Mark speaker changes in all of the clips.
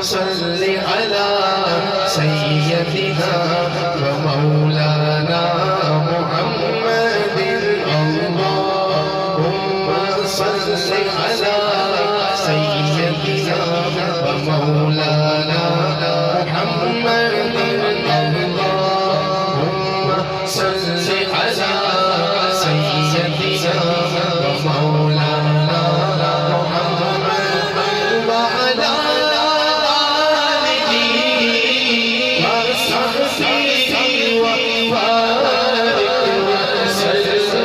Speaker 1: صل على سيدنا ومولانا محمد اللهم صل على سيدنا ومولانا محمد اللهم صل على سيدنا ومولانا محمد وعلى آله وصحبه وبارك وسلم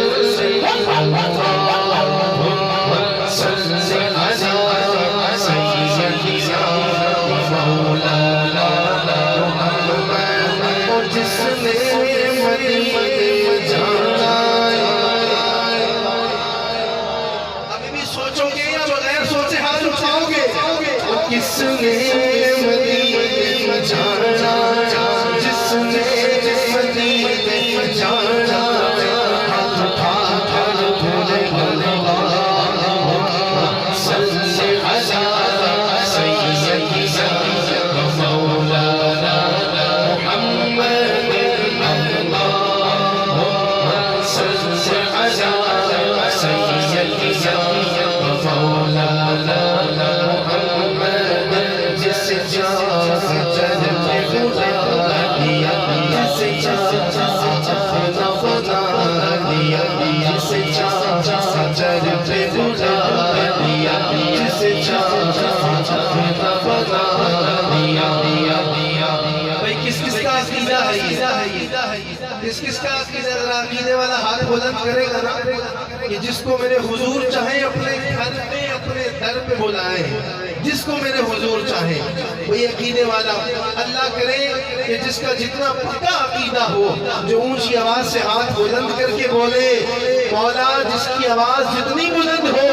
Speaker 1: اللهم صل على سيدنا ومولانا محمد جس نے مدینہ جانا ابھی بھی سوچو گے یا بغیر سوچے ہاتھ اٹھاؤ گے کس نے مدینہ جانا جس نے مدینہ جانا ہاتھ اٹھا کر بھولے صل على سيدنا ومولانا محمد اللهم صل على سيدنا ومولانا محمد جس چادر پہ خدا دیا جس چادر پہ خدا دیا جس چادر پہ خدا دیا جس چادر پہ خدا دیا بھئی کس کا عقیدہ ہے یہ کس کا عقیدہ ہے عقیدے والا ہاتھ بلند کرے گا نا کہ جس کو میرے حضور چاہے اپنے گھر میں اپنے در پہ بلائیں جس کو میرے حضور چاہے وہی عقیدے والا اللہ کرے کہ جس کا جتنا پکا عقیدہ ہو جو اونچی آواز سے ہاتھ بلند کر کے بولے مولا جس کی آواز جتنی بلند ہو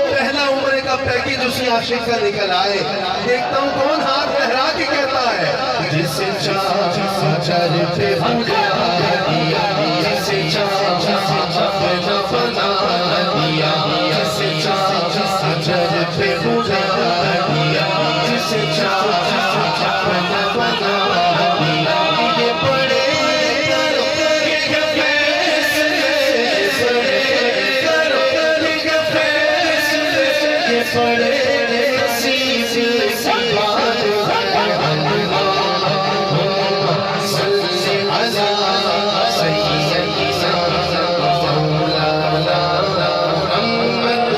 Speaker 1: پہلا عمرے کا پیکیج اسی عاشق کا نکل آئے دیکھتا ہوں کون ہاتھ لہرا کے کہتا ہے جس چادر پہ بلا دیا جس چادر پہ بلا دیا جس چادر پہ بلا دیا جس چادر پہ بلا دیا یہ بڑے بڑے نصیب کی بات اللهم صل على سيدنا ومولانا محمد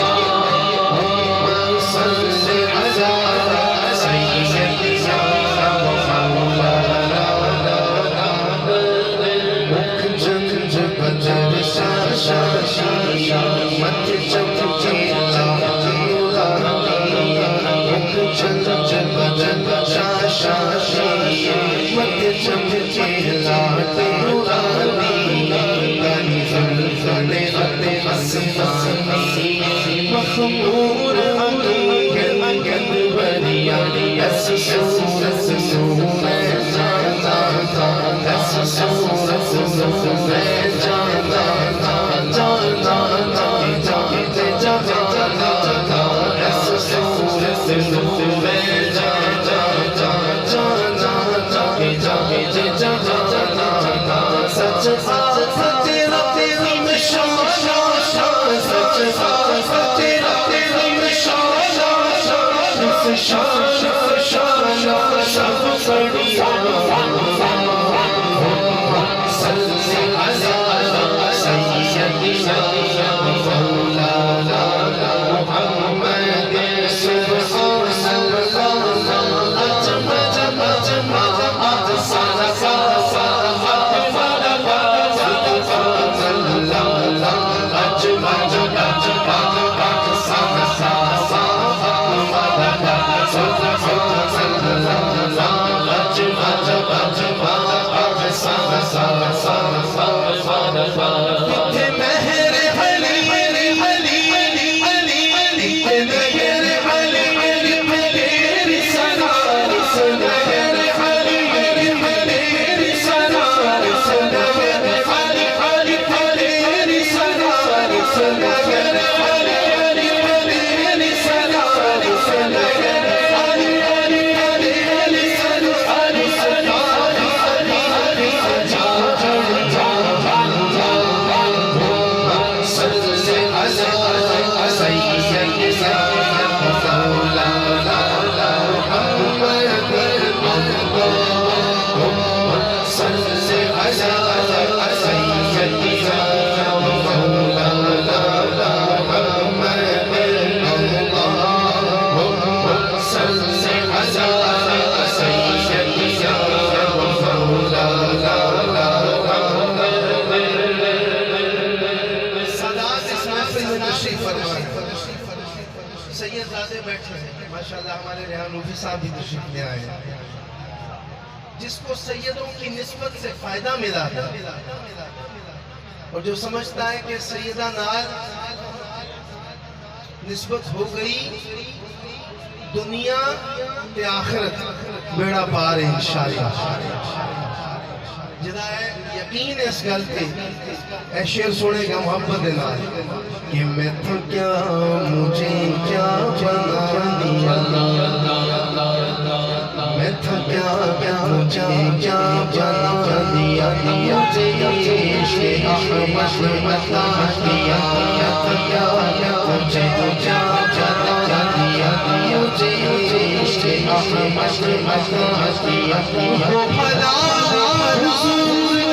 Speaker 1: اللهم صل على سيدنا ومولانا مکھ جنج بدر شاشی مت چمچے مخمور گند بریا ایس صورت میں جانا تھا ایس صورت میں جانا تھا جانا تھا ایس صورت میں جانا سچ تیرا تیری میں شان سچ تیرا تیری میں شان شب پڑیا صل على سيدنا ومولانا محمد سبحان الله أجمع صل سید زادے بیٹھے ہیں ماشاءاللہ، ہمارے ریحان روفی صاحب بھی تشریف لے آئے ہیں، جس کو سیدوں کی نسبت سے فائدہ ملا ہے اور جو سمجھتا ہے کہ سیدہ نال نسبت ہو گئی دنیا تے آخرت بیڑا پار ہے انشاءاللہ، جدا ہے یقین اس گل تے اے شعر سنے گا محبت نال کہ میں تھا کیا مجھے کیا بنا دیا، میں تھا کیا مجھے کیا بنا دیا، مجھے عشق احمد بتا دیا، میں تھا کیا مجھے کیا بنا دیا، مجھے عشق احمد بتا دیا، وہ بھلا حضور